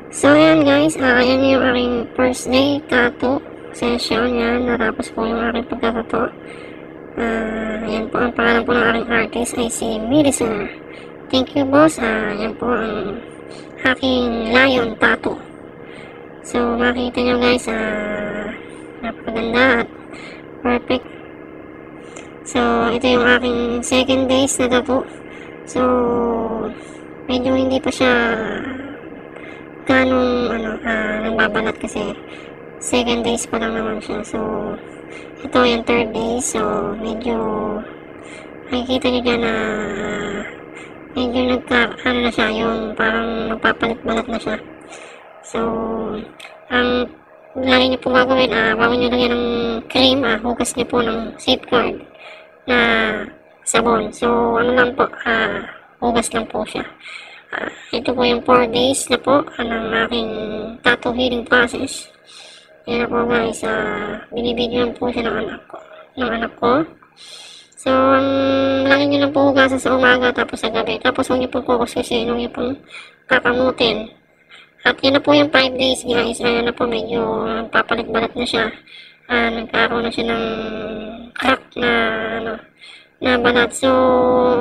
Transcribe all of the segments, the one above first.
So, ayan guys, ayan yung aking first day tattoo session. Yan, natapos po yung aking pagkatato. Yan po, ang pangalan po ng aking artist ay si Melissa. Thank you, boss. Yan po ang aking lion tattoo. So, makita nyo guys, napaganda at perfect. So, ito yung aking second days na tattoo. So, medyo hindi pa siya ganong nagbabalat kasi second days pa lang naman siya. So, ito yung third day. So, medyo makikita nyo dyan na medyo na siya, yung parang magpapalit-balat na siya. So, ang lagi nyo po gagawin, bago nyo lagyan ng cream, hugas nyo po ng safeguard na sabon. So, ano lang po, hugas lang po siya. Ito po yung 4 days na po ng aking tattoo healing process. Yan na po guys, binibidyoan po siya ng anak ko. So, ang lagi nyo lang po hugasan sa umaga tapos sa gabi. Tapos huwag nyo po kukuskusin, huwag nyo po kakamutin. At yun na po yung 5 days guys. Ayan na po, medyo papalit-balat na siya. Nagkaroon na siya ng crack na balat. So,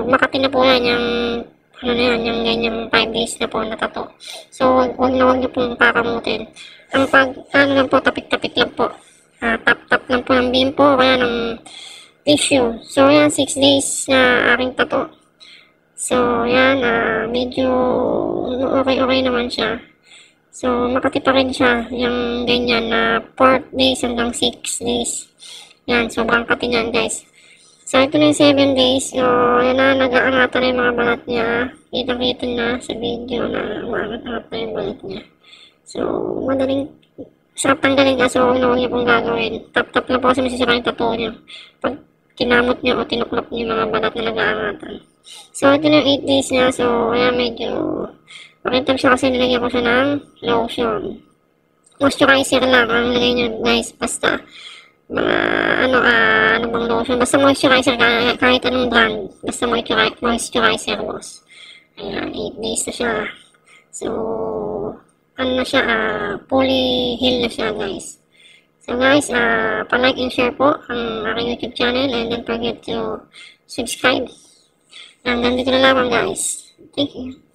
makati na po yan yung yung ganyang 5 days na po na tattoo. So, huwag nyo pong kakamutin. Ang lang po, tapik-tapik lang po. Tap-tap lang po ng bimpo, kaya ng tissue. So, yan, 6 days na aking tattoo. So, yan, medyo okay naman siya. So, makati pa rin siya, yung ganyan na 4 days hanggang 6 days. Yan, sobrang kati niyan, guys. So, ito na yung 7 days. So, yan na, nag-aangatan na yung mga balat niya. Kita-kita na sa video na umaangat na yung balat niya. So, madaling, sarap tanggalin ka. So, huwag niyo pong gagawin. Tap-tap na po kasi masisira yung tattoo niyo. Pag kinamot niyo o tinuklap niyo yung mga balat na nag-aangatan. So, ito na yung 8 days niya. So, ayan, medyo, makintab siya kasi nilagyan ko siya ng lotion. Moisturizer lang ang nilagay niyo, guys. Basta, ano bang lotion, basta moisturizer, kahit anong brand, basta moisturizer boss. Ayan, 8 days na siya. So, ano na siya, fully heal na siya guys. So guys, pa-like and share po ang aking YouTube channel and don't forget to subscribe. Hanggang dito na lamang guys. Thank you.